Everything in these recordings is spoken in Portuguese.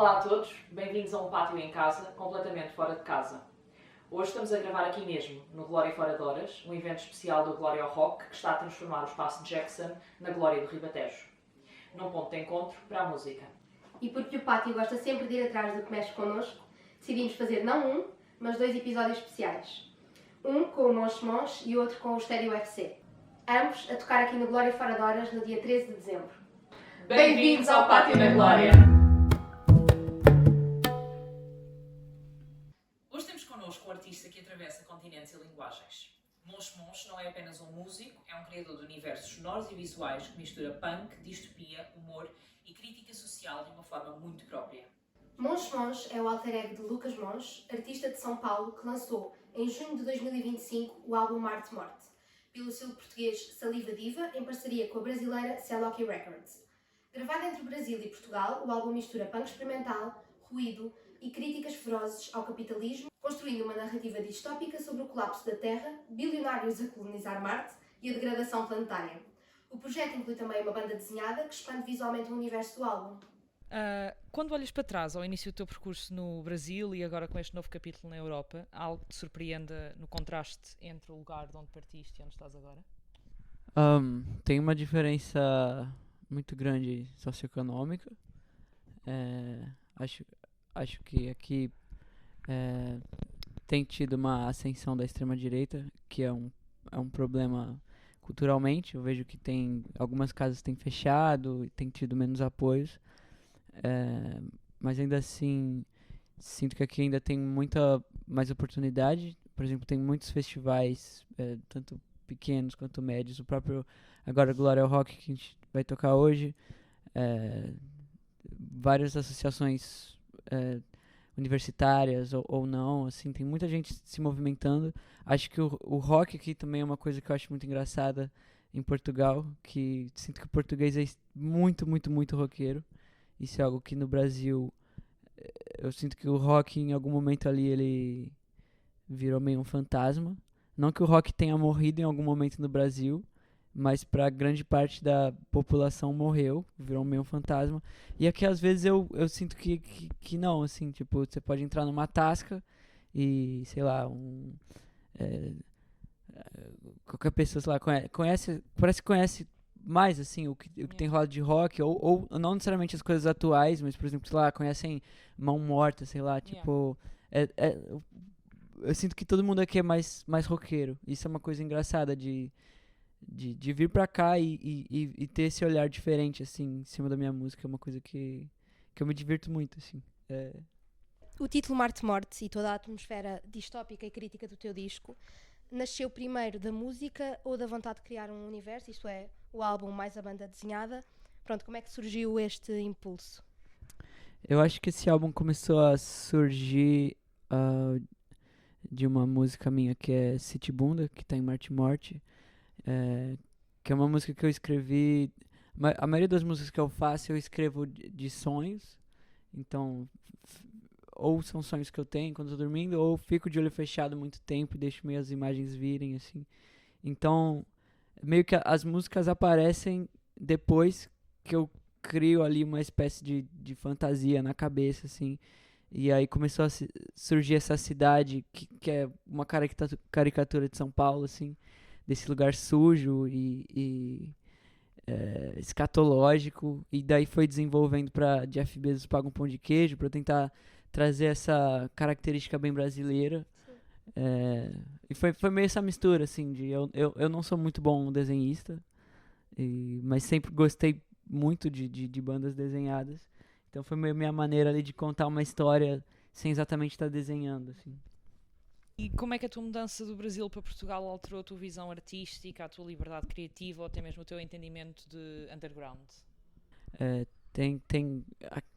Olá a todos, bem-vindos a um pátio em casa, completamente fora de casa. Hoje estamos a gravar aqui mesmo, no Glória Fora de Horas, um evento especial do Glória ao Rock que está a transformar o espaço Jackson na Glória do Ribatejo, num ponto de encontro para a música. E porque o pátio gosta sempre de ir atrás do que mexe connosco, decidimos fazer não um, mas 2 episódios especiais. Um com o Monche Monche e outro com o Estéreo UFC. Ambos a tocar aqui no Glória Fora de Horas no dia 13 de dezembro. Bem-vindos ao Pátio da Glória! Hoje temos connosco um artista que atravessa continentes e linguagens. Monche Monche não é apenas um músico, é um criador de universos sonoros e visuais que mistura punk, distopia, humor e crítica social de uma forma muito própria. Monche Monche é o alter ego de Lucas Monche, artista de São Paulo que lançou em junho de 2025 o álbum Marte Morte, pelo selo português Saliva Diva, em parceria com a brasileira Cellocky Records. Gravado entre o Brasil e Portugal, o álbum mistura punk experimental, ruído e críticas ferozes ao capitalismo, construindo uma narrativa distópica sobre o colapso da Terra, bilionários a colonizar Marte e a degradação planetária. O projeto inclui também uma banda desenhada que expande visualmente o universo do álbum. Quando olhas para trás ao início do teu percurso no Brasil e agora com este novo capítulo na Europa, há algo que te surpreenda no contraste entre o lugar de onde partiste e onde estás agora? Tem uma diferença muito grande socioeconômica. Acho que aqui tem tido uma ascensão da extrema-direita, que é um problema culturalmente. Eu vejo que algumas casas têm fechado e têm tido menos apoios. Mas ainda assim, sinto que aqui ainda tem muita mais oportunidade. Por exemplo, tem muitos festivais, tanto pequenos quanto médios. O próprio, agora, Glória ao Rock, que a gente vai tocar hoje. Várias associações universitárias ou não, assim, tem muita gente se movimentando. Acho que o rock aqui também é uma coisa que eu acho muito engraçada em Portugal, que sinto que o português é muito, muito, muito roqueiro. Isso é algo que no Brasil eu sinto que o rock em algum momento ali ele virou meio um fantasma. Não que o rock tenha morrido em algum momento no Brasil, mas para grande parte da população morreu, virou meio um fantasma. E aqui às vezes eu sinto que não, assim, tipo, você pode entrar numa tasca e, sei lá, qualquer pessoa, sei lá, conhece, parece que conhece mais, assim, o que tem rolado de rock, ou não necessariamente as coisas atuais, mas, por exemplo, sei lá, conhecem Mão Morta, sei lá, tipo, eu sinto que todo mundo aqui é mais roqueiro. Isso é uma coisa engraçada de vir pra cá e ter esse olhar diferente, assim, em cima da minha música. É uma coisa que eu me divirto muito, assim. O título Marte Morte e toda a atmosfera distópica e crítica do teu disco nasceu primeiro da música ou da vontade de criar um universo, isto é, o álbum mais a banda desenhada? Pronto, como é que surgiu este impulso? Eu acho que esse álbum começou a surgir de uma música minha que é City Bunda, que tá em Marte Morte, que é uma música que eu escrevi. A maioria das músicas que eu faço eu escrevo de sonhos, então ou são sonhos que eu tenho quando eu tô dormindo, ou fico de olho fechado muito tempo e deixo meio as imagens virem, assim. Então, meio que as músicas aparecem depois que eu crio ali uma espécie de fantasia na cabeça, assim. E aí começou a surgir essa cidade que é uma caricatura de São Paulo, assim, desse lugar sujo e escatológico. E daí foi desenvolvendo pra Jeff Bezos Paga um Pão de Queijo, pra tentar trazer essa característica bem brasileira. E foi meio essa mistura, assim, de eu não sou muito bom desenhista, mas sempre gostei muito de bandas desenhadas. Então foi meio minha maneira ali de contar uma história sem exatamente estar desenhando, assim. E como é que a tua mudança do Brasil para Portugal alterou a tua visão artística, a tua liberdade criativa ou até mesmo o teu entendimento de underground?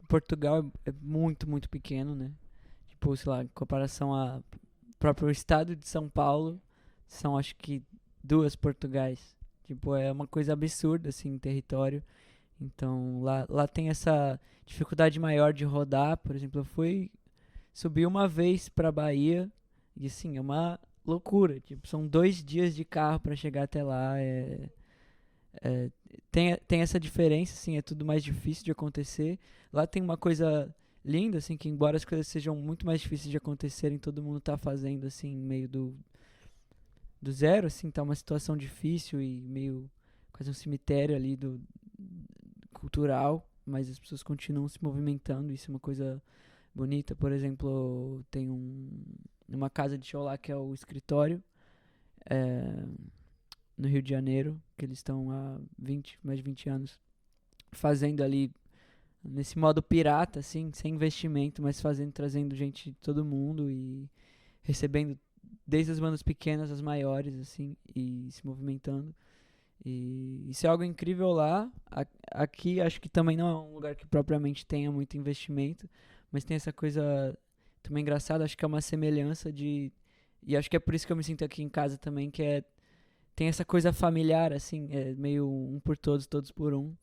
Portugal é muito, muito pequeno, né? Tipo, sei lá, em comparação ao próprio estado de São Paulo, são acho que 2 Portugais. Tipo, é uma coisa absurda, assim, em território. Então, lá tem essa dificuldade maior de rodar. Por exemplo, eu subi uma vez pra Bahia e, assim, é uma loucura. Tipo, são 2 dias de carro pra chegar até lá. Tem essa diferença, assim, é tudo mais difícil de acontecer. Lá tem uma coisa lindo, assim, que embora as coisas sejam muito mais difíceis de acontecerem, todo mundo tá fazendo, assim, meio do zero, assim, tá uma situação difícil e meio quase um cemitério ali cultural, mas as pessoas continuam se movimentando, isso é uma coisa bonita. Por exemplo, tem uma casa de show lá que é o Escritório, é, no Rio de Janeiro, que eles estão há mais de 20 anos fazendo ali nesse modo pirata, assim, sem investimento, mas trazendo gente de todo mundo e recebendo desde as bandas pequenas às maiores, assim, e se movimentando. E isso é algo incrível lá. Aqui acho que também não é um lugar que propriamente tenha muito investimento, mas tem essa coisa também engraçada, acho que é uma semelhança de... E acho que é por isso que eu me sinto aqui em casa também, tem essa coisa familiar, assim, é meio um por todos, todos por um,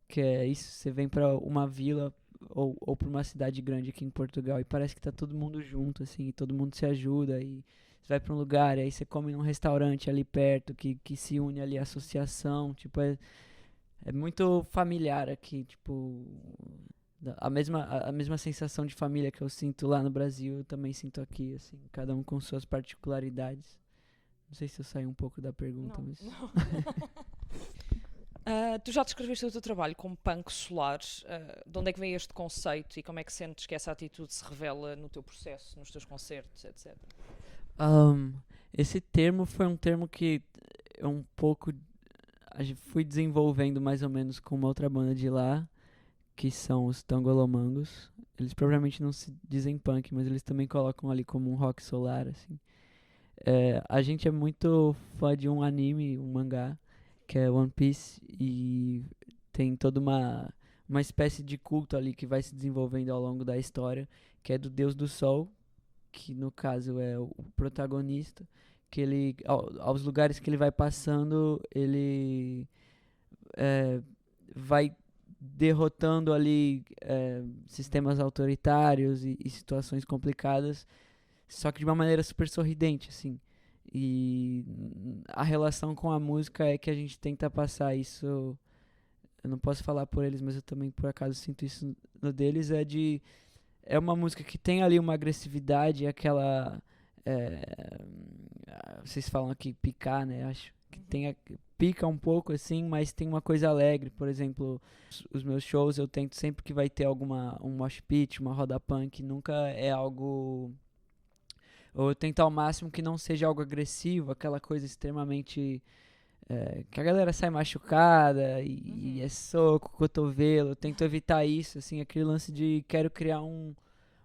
que é isso, você vem pra uma vila ou pra uma cidade grande aqui em Portugal e parece que tá todo mundo junto, assim, e todo mundo se ajuda e você vai pra um lugar e aí você come num restaurante ali perto que se une ali à associação, tipo, é muito familiar aqui, tipo, a mesma sensação de família que eu sinto lá no Brasil, eu também sinto aqui, assim, cada um com suas particularidades. Não sei se eu saí um pouco da pergunta, mas... Não. Tu já descreveste o teu trabalho como punk solar. De onde é que vem este conceito e como é que sentes que essa atitude se revela no teu processo, nos teus concertos, etc? Esse termo foi um termo que eu fui desenvolvendo mais ou menos com uma outra banda de lá, que são os Tangolomangos. Eles provavelmente não se dizem punk, mas eles também colocam ali como um rock solar, assim. A gente é muito fã de um anime, um mangá, que é One Piece, e tem toda uma espécie de culto ali que vai se desenvolvendo ao longo da história, que é do Deus do Sol, que no caso é o protagonista, que ele, aos lugares que ele vai passando, ele vai derrotando ali sistemas autoritários e situações complicadas, só que de uma maneira super sorridente, assim. E a relação com a música é que a gente tenta passar isso. Eu não posso falar por eles, mas eu também por acaso sinto isso no deles. É uma música que tem ali uma agressividade, aquela. Vocês falam aqui picar, né? Acho que pica um pouco assim, mas tem uma coisa alegre. Por exemplo, os meus shows eu tento sempre que vai ter um mosh pit, uma roda punk, nunca é algo. Ou eu tento ao máximo que não seja algo agressivo, aquela coisa extremamente. Que a galera sai machucada e é soco, cotovelo. Eu tento evitar isso, assim, aquele lance de quero criar um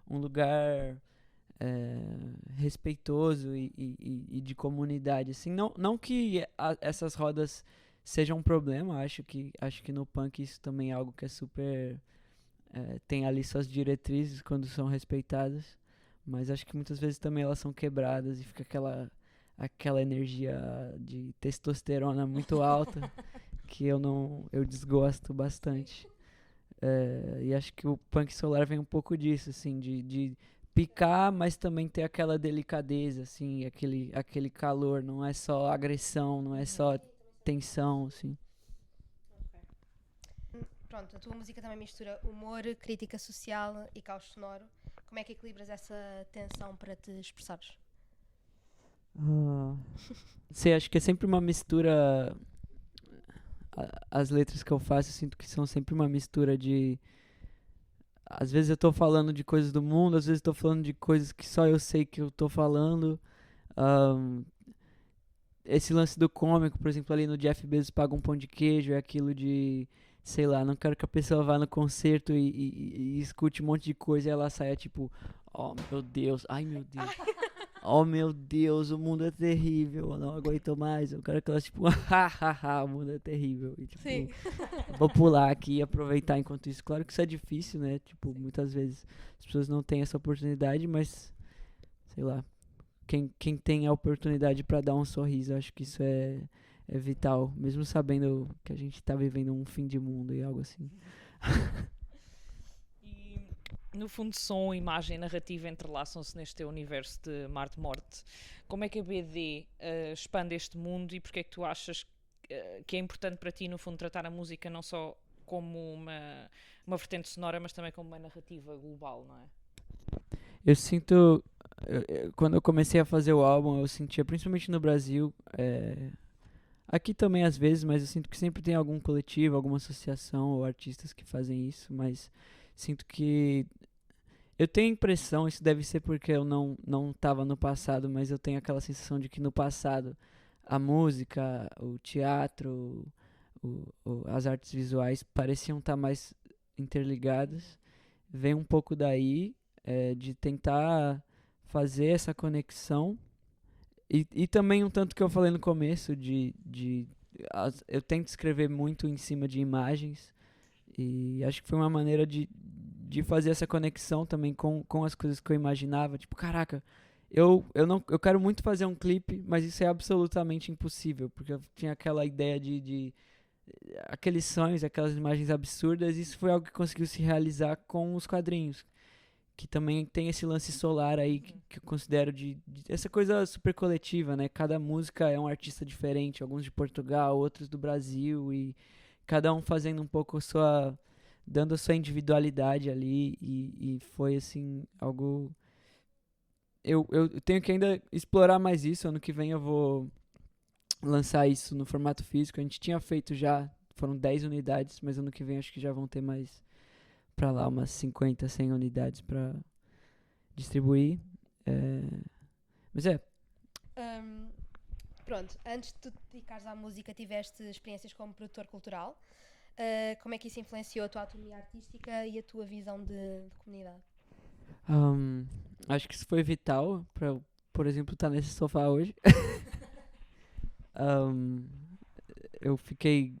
lugar respeitoso e de comunidade. Assim, não que essas rodas sejam um problema, acho que no punk isso também é algo que é super. Tem ali suas diretrizes quando são respeitadas. Mas acho que muitas vezes também elas são quebradas e fica aquela energia de testosterona muito alta que eu desgosto bastante. E acho que o punk solar vem um pouco disso, assim, de picar, mas também ter aquela delicadeza, assim, aquele calor, não é só agressão, não é só tensão, assim. Pronto, a tua música também mistura humor, crítica social e caos sonoro. Como é que equilibras essa tensão para te expressares? Sei, acho que é sempre uma mistura. As letras que eu faço, eu sinto que são sempre uma mistura de. Às vezes eu tô falando de coisas do mundo, às vezes eu tô falando de coisas que só eu sei que eu tô falando. Esse lance do cômico, por exemplo, ali no Jeff Bezos Paga um Pão de Queijo, é aquilo de, sei lá, não quero que a pessoa vá no concerto e escute um monte de coisa e ela saia tipo, oh meu Deus, ai meu Deus, oh meu Deus, o mundo é terrível, eu não aguento mais. Eu quero que ela tipo, hahaha, o mundo é terrível. E tipo, Sim. vou pular aqui e aproveitar enquanto isso. Claro que isso é difícil, né? Tipo, muitas vezes as pessoas não têm essa oportunidade, mas, sei lá. Quem tem a oportunidade pra dar um sorriso, acho que isso é vital, mesmo sabendo que a gente tá vivendo um fim de mundo e algo assim. E, no fundo, som, imagem e narrativa entrelaçam-se neste teu universo de Marte-Morte. Como é que a BD expande este mundo e porque é que tu achas que é importante para ti, no fundo, tratar a música não só como uma vertente sonora, mas também como uma narrativa global, não é? Eu sinto, quando eu comecei a fazer o álbum, eu sentia, principalmente no Brasil, aqui também às vezes, mas eu sinto que sempre tem algum coletivo, alguma associação ou artistas que fazem isso, mas sinto que eu tenho a impressão, isso deve ser porque eu não estava no passado, mas eu tenho aquela sensação de que no passado a música, o teatro, as artes visuais pareciam estar mais interligadas. Vem um pouco daí, de tentar fazer essa conexão. E também um tanto que eu falei no começo, eu tento escrever muito em cima de imagens. E acho que foi uma maneira de fazer essa conexão também com as coisas que eu imaginava. Tipo, caraca, eu quero muito fazer um clipe, mas isso é absolutamente impossível. Porque eu tinha aquela ideia de aqueles sonhos, aquelas imagens absurdas. E isso foi algo que conseguiu se realizar com os quadrinhos. Que também tem esse lance solar aí, que eu considero de essa coisa super coletiva, né? Cada música é um artista diferente, alguns de Portugal, outros do Brasil, e cada um fazendo um pouco dando a sua individualidade ali, e foi assim, algo... Eu tenho que ainda explorar mais isso. Ano que vem eu vou lançar isso no formato físico. A gente tinha feito já, foram 10 unidades, mas ano que vem acho que já vão ter mais pra lá, umas 50, 100 unidades pra distribuir. Mas Pronto, antes de tu te dedicares à música, tiveste experiências como produtor cultural. Como é que isso influenciou a tua autonomia artística e a tua visão de comunidade? Acho que isso foi vital pra eu, por exemplo, estar nesse sofá hoje. Eu fiquei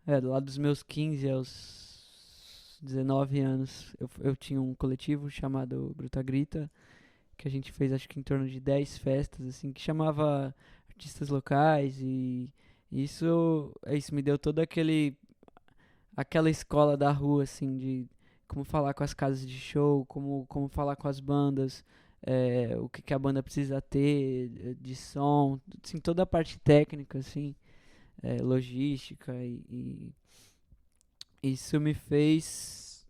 lá dos meus 15 aos 19 anos, eu tinha um coletivo chamado Gruta Grita, que a gente fez acho que em torno de 10 festas, assim, que chamava artistas locais, e isso me deu toda aquela escola da rua, assim, de como falar com as casas de show, como falar com as bandas, o que a banda precisa ter de som, assim, toda a parte técnica, assim, logística, e isso me fez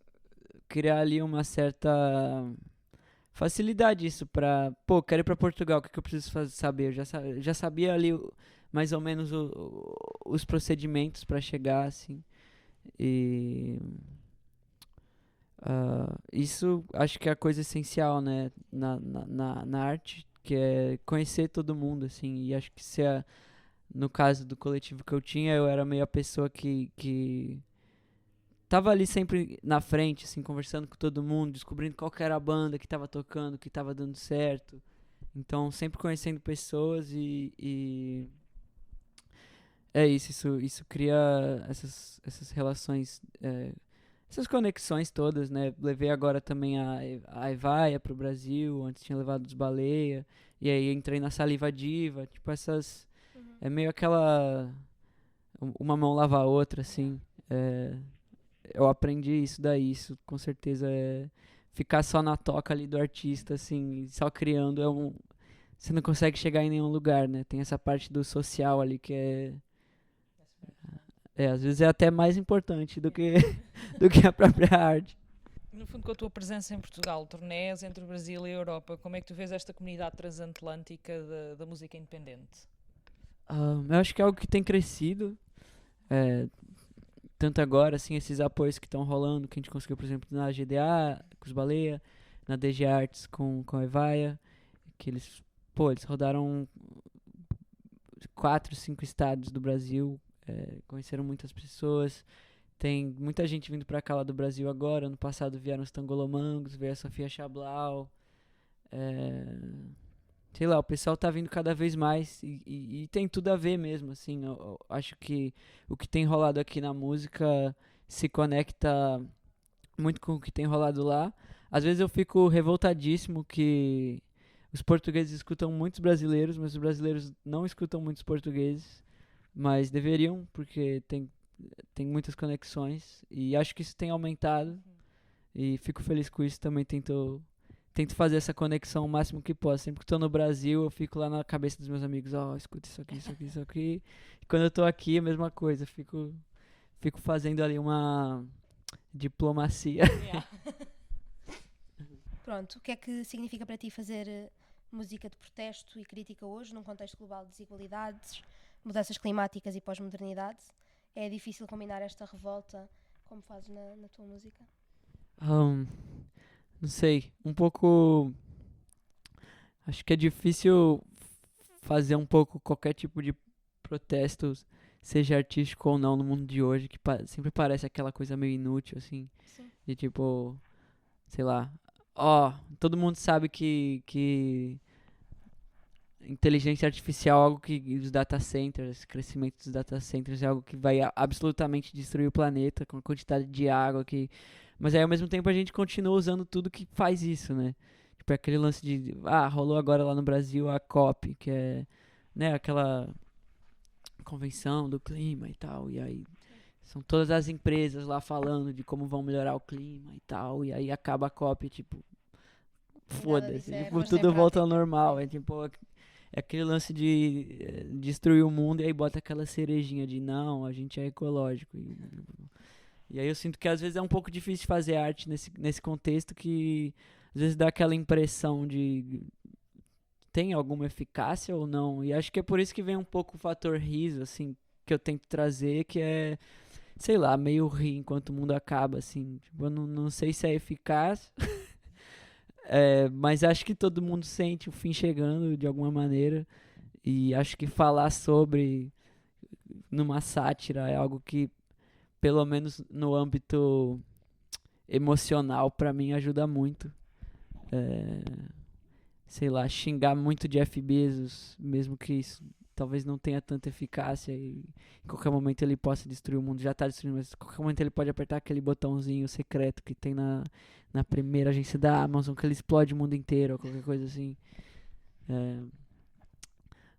criar ali uma certa facilidade isso pra... Pô, quero ir pra Portugal, o que eu preciso saber? Eu já sabia ali mais ou menos os procedimentos pra chegar, assim. E... isso acho que é a coisa essencial, né? Na arte, que é conhecer todo mundo, assim. E acho que no caso do coletivo que eu tinha, eu era meio a pessoa que tava ali sempre na frente, assim, conversando com todo mundo, descobrindo qual que era a banda que tava tocando, que tava dando certo. Então, sempre conhecendo pessoas, e é isso cria essas relações, essas conexões todas, né? Levei agora também a Evaia pro Brasil, antes tinha levado os Baleia, e aí entrei na Saliva Diva, tipo essas... É meio aquela... Uma mão lava a outra, assim. Eu aprendi isso daí, isso com certeza ficar só na toca ali do artista, assim, só criando você não consegue chegar em nenhum lugar, né? Tem essa parte do social ali que às vezes é até mais importante do que do que a própria arte. No fundo, com a tua presença em Portugal, turnés entre o Brasil e a Europa, como é que tu vês esta comunidade transatlântica da música independente? Eu acho que é algo que tem crescido, tanto agora, assim, esses apoios que estão rolando, que a gente conseguiu, por exemplo, na GDA, com os Baleia, na DG Arts com a Evaia, que eles rodaram 4, 5 estados do Brasil, conheceram muitas pessoas. Tem muita gente vindo pra cá lá do Brasil agora. Ano passado vieram os Tangolomangos, veio a Sofia Chablau. Sei lá, o pessoal tá vindo cada vez mais, e tem tudo a ver mesmo, assim. Eu acho que o que tem rolado aqui na música se conecta muito com o que tem rolado lá. Às vezes eu fico revoltadíssimo que os portugueses escutam muitos brasileiros, mas os brasileiros não escutam muitos portugueses. Mas deveriam, porque tem muitas conexões, e acho que isso tem aumentado, e fico feliz com isso. Também tento fazer essa conexão o máximo que posso. Sempre que estou no Brasil, eu fico lá na cabeça dos meus amigos, escuta isso aqui, isso aqui, isso aqui. E quando eu tô aqui, a mesma coisa, fico fico fazendo ali uma diplomacia. Pronto, o que é que significa para ti fazer música de protesto e crítica hoje, num contexto global de desigualdades, mudanças climáticas e pós-modernidade? É difícil combinar esta revolta como fazes na tua música? Não sei, um pouco. Acho que é difícil fazer um pouco qualquer tipo de protesto, seja artístico ou não, no mundo de hoje, que sempre parece aquela coisa meio inútil, assim, Sim. de tipo, sei lá, todo mundo sabe que inteligência artificial é algo que os data centers, crescimento dos data centers é algo que vai absolutamente destruir o planeta com a quantidade de água que... Mas aí ao mesmo tempo a gente continua usando tudo que faz isso, né? Tipo aquele lance de... rolou agora lá no Brasil a COP, que é, né, aquela convenção do clima e tal, e aí são todas as empresas lá falando de como vão melhorar o clima e tal, e aí acaba a COP, tipo, foda-se, tipo, tudo volta ao normal, é tipo... É aquele lance de destruir o mundo e aí bota aquela cerejinha de não, a gente é ecológico. E aí eu sinto que às vezes é um pouco difícil fazer arte nesse contexto que às vezes dá aquela impressão de tem alguma eficácia ou não. E acho que é por isso que vem um pouco o fator riso, assim, que eu tento trazer, que é, sei lá, meio rir enquanto o mundo acaba, assim. Tipo, eu não sei se é eficaz. Mas acho que todo mundo sente o fim chegando de alguma maneira. E acho que falar sobre numa sátira é algo que, pelo menos no âmbito emocional, pra mim ajuda muito. Sei lá, xingar muito Jeff Bezos, mesmo que isso talvez não tenha tanta eficácia e em qualquer momento ele possa destruir o mundo, já tá destruindo, mas em qualquer momento ele pode apertar aquele botãozinho secreto que tem na primeira agência da Amazon, que ele explode o mundo inteiro ou qualquer coisa assim.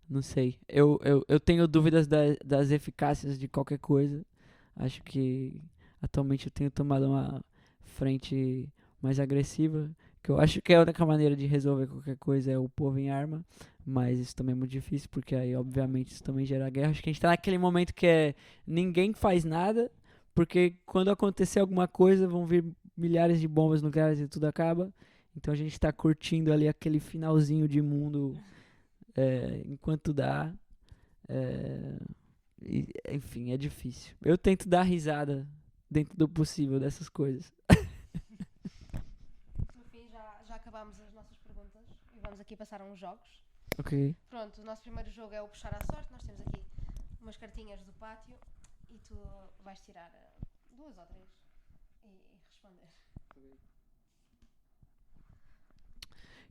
Não sei. Eu tenho dúvidas das eficácias de qualquer coisa. Acho que atualmente eu tenho tomado uma frente mais agressiva, que eu acho que a única maneira de resolver qualquer coisa é o povo em arma, mas isso também é muito difícil, porque aí obviamente isso também gera guerra. Acho que a gente tá naquele momento que ninguém faz nada, porque quando acontecer alguma coisa vão vir milhares de bombas nucleares e tudo acaba. Então a gente tá curtindo ali aquele finalzinho de mundo enquanto dá. Enfim, é difícil. Eu tento dar risada dentro do possível dessas coisas. No fim, já acabámos as nossas perguntas e vamos aqui passar a uns jogos. Ok. Pronto, o nosso primeiro jogo é o puxar à sorte. Nós temos aqui umas cartinhas do pátio e tu vais tirar 2 ou 3 e responder.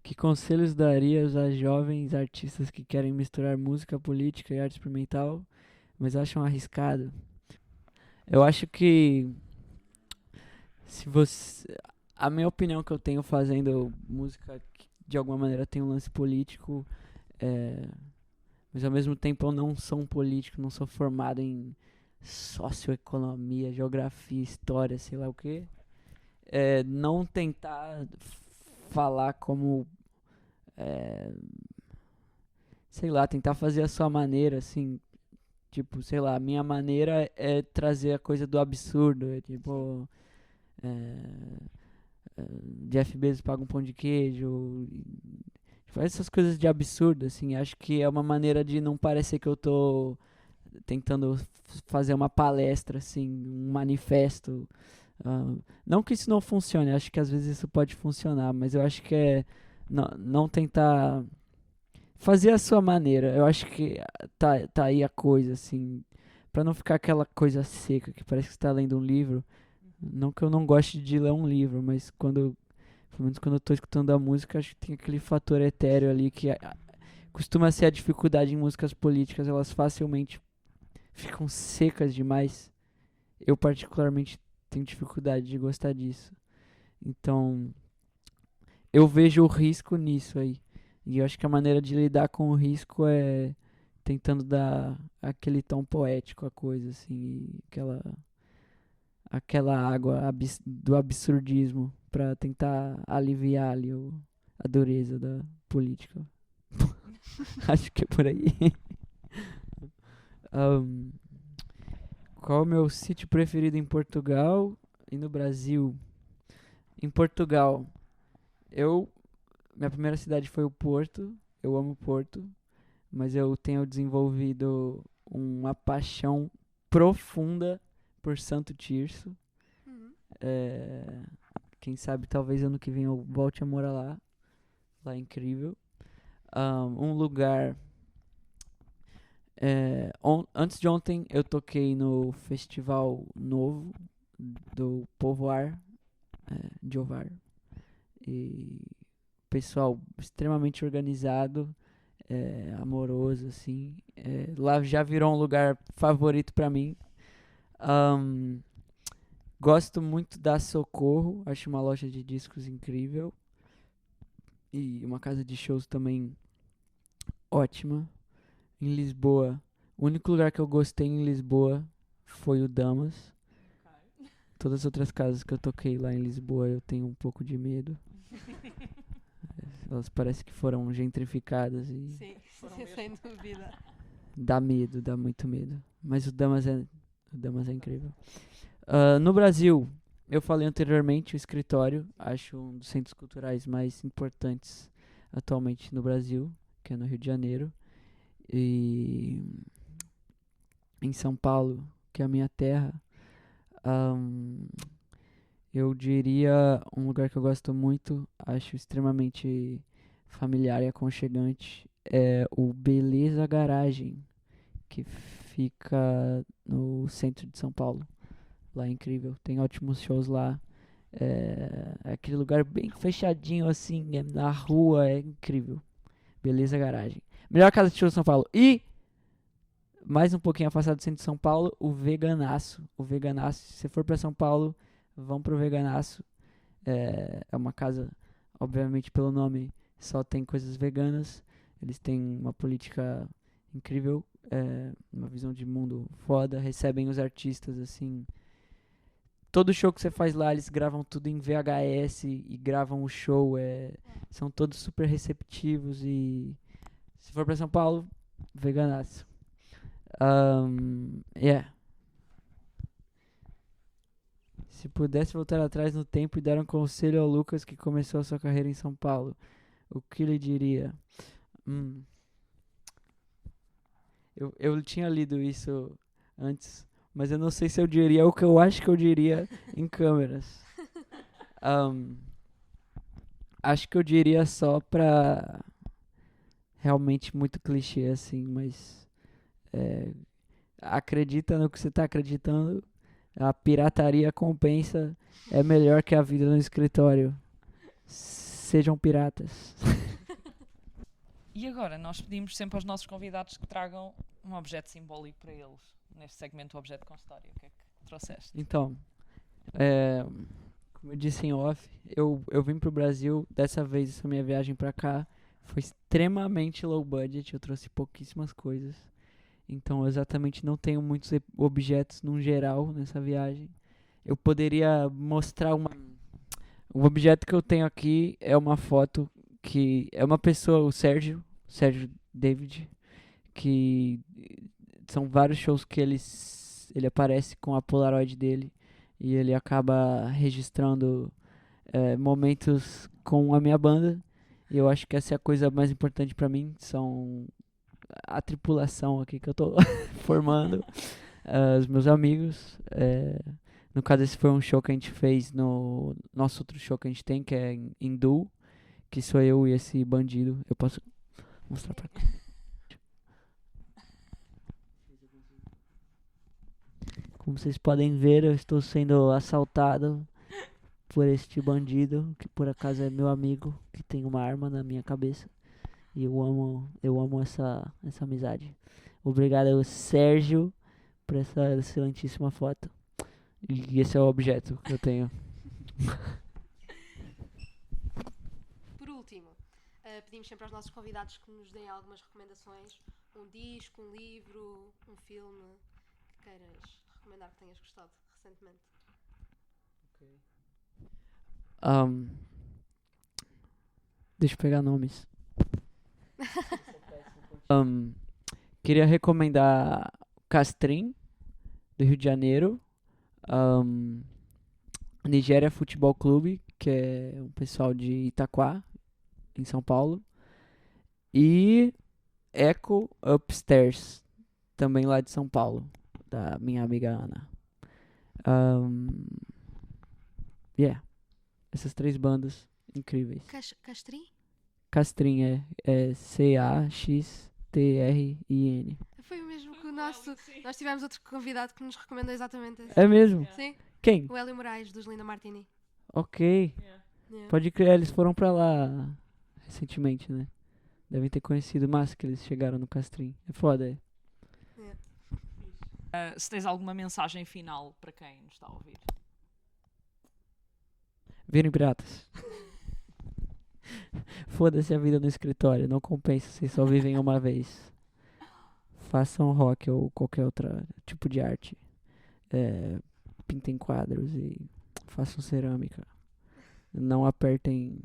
Que conselhos darias a jovens artistas que querem misturar música, política e arte experimental, mas acham arriscado? Eu acho que se você... A minha opinião que eu tenho fazendo música que de alguma maneira tem um lance político, mas ao mesmo tempo eu não sou um político, não sou formado em socioeconomia, geografia, história, sei lá o quê. Não tentar falar como... sei lá, tentar fazer a sua maneira, assim, tipo, sei lá, a minha maneira é trazer a coisa do absurdo, tipo, Jeff Bezos paga um pão de queijo, faz essas coisas de absurdo, assim, acho que é uma maneira de não parecer que eu tô tentando fazer uma palestra, assim, um manifesto. Não que isso não funcione, acho que às vezes isso pode funcionar, mas eu acho que não tentar fazer a sua maneira. Eu acho que tá aí a coisa, assim, pra não ficar aquela coisa seca que parece que você tá lendo um livro. Não que eu não goste de ler um livro, mas pelo menos quando eu tô escutando a música, acho que tem aquele fator etéreo ali que costuma ser a dificuldade em músicas políticas, elas facilmente ficam secas demais. Eu particularmente tenho dificuldade de gostar disso. Então, eu vejo o risco nisso aí. E eu acho que a maneira de lidar com o risco é tentando dar aquele tom poético à coisa, assim, aquela água do absurdismo pra tentar aliviar ali a dureza da política. Acho que é por aí. Qual é o meu sítio preferido em Portugal e no Brasil? Em Portugal, minha primeira cidade foi o Porto. Eu amo Porto, mas eu tenho desenvolvido uma paixão profunda por Santo Tirso. É, quem sabe talvez ano que vem eu volte a morar lá. Lá é incrível. Um lugar. Antes de ontem eu toquei no Festival Novo do Povoar de Ovar. E pessoal extremamente organizado, amoroso, assim. Lá já virou um lugar favorito pra mim. Gosto muito da Socorro, acho uma loja de discos incrível. E uma casa de shows também ótima. Em Lisboa, o único lugar que eu gostei em Lisboa foi o Damas. Todas as outras casas que eu toquei lá em Lisboa eu tenho um pouco de medo. Elas parecem que foram gentrificadas e Sim, sem dúvida. dá medo, dá muito medo. Mas o Damas é incrível. No Brasil, eu falei anteriormente, o Escritório, acho um dos centros culturais mais importantes atualmente no Brasil, que é no Rio de Janeiro. E em São Paulo, que é a minha terra, eu diria um lugar que eu gosto muito, acho extremamente familiar e aconchegante, é o Beleza Garagem, que fica no centro de São Paulo. Lá é incrível, tem ótimos shows lá. É aquele lugar bem fechadinho assim, na rua, é incrível. Beleza Garagem. Melhor casa de show de São Paulo. E, mais um pouquinho afastado do centro de São Paulo, o Veganaço. O Veganaço, se você for pra São Paulo, vão pro Veganaço. É uma casa, obviamente pelo nome, só tem coisas veganas. Eles têm uma política incrível, uma visão de mundo foda. Recebem os artistas, assim. Todo show que você faz lá, eles gravam tudo em VHS e gravam o show. São todos super receptivos e... Se for pra São Paulo, Veganaço. Se pudesse voltar atrás no tempo e dar um conselho ao Lucas que começou a sua carreira em São Paulo, o que ele diria? Eu tinha lido isso antes, mas eu não sei se eu diria o que eu acho que eu diria em câmeras. Acho que eu diria só pra... Realmente muito clichê, assim, mas... acredita no que você tá acreditando. A pirataria compensa. É melhor que a vida no escritório. Sejam piratas. E agora, nós pedimos sempre aos nossos convidados que tragam um objeto simbólico para eles. Neste segmento, o objeto com história. O que é que trouxeste? Então, como eu disse em off, eu vim pro Brasil. Dessa vez, essa minha viagem pra cá foi extremamente low budget. Eu trouxe pouquíssimas coisas. Então, eu exatamente não tenho muitos objetos num geral nessa viagem. Eu poderia mostrar uma... O objeto que eu tenho aqui é uma foto que é uma pessoa, o Sérgio David, que são vários shows que ele aparece com a Polaroid dele e ele acaba registrando momentos com a minha banda. E eu acho que essa é a coisa mais importante pra mim, são a tripulação aqui que eu tô formando, os meus amigos. No caso, esse foi um show que a gente fez no nosso outro show que a gente tem, que é em Hindu, que sou eu e esse bandido. Eu posso mostrar pra cá. Como vocês podem ver, eu estou sendo assaltado por este bandido, que por acaso é meu amigo, que tem uma arma na minha cabeça. E eu amo essa amizade. Obrigado, Sérgio, por essa excelentíssima foto. E esse é o objeto que eu tenho. Por último, pedimos sempre aos nossos convidados que nos deem algumas recomendações. Um disco, um livro, um filme que queiras recomendar, que tenhas gostado recentemente. Deixa eu pegar nomes. Queria recomendar Castrim, do Rio de Janeiro. Nigéria Futebol Clube, que é um pessoal de Itaquá, em São Paulo. E Echo Upstairs, também lá de São Paulo, da minha amiga Ana. Essas 3 bandas incríveis. Castrim? Castrin é Castrin. Foi o mesmo que o nosso. Nós tivemos outro convidado que nos recomendou exatamente esse. É mesmo? Sim, Quem? o Hélio Moraes, dos Linda Martini. Ok. Yeah. Pode crer, eles foram pra lá recentemente, né? Devem ter conhecido massa que eles chegaram no Castrim. É foda, é. Se tens alguma mensagem final para quem nos está a ouvir. Virem piratas. Foda-se a vida no escritório, não compensa, vocês só vivem uma vez. Façam rock ou qualquer outro tipo de arte. Pintem quadros e façam cerâmica. Não apertem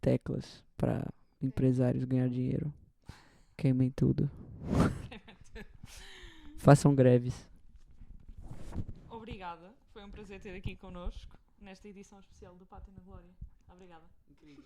teclas para empresários ganhar dinheiro. Queimem tudo. Façam greves. Obrigada, foi um prazer ter aqui connosco nesta edição especial do Pátio na Glória. Obrigada. Incrível.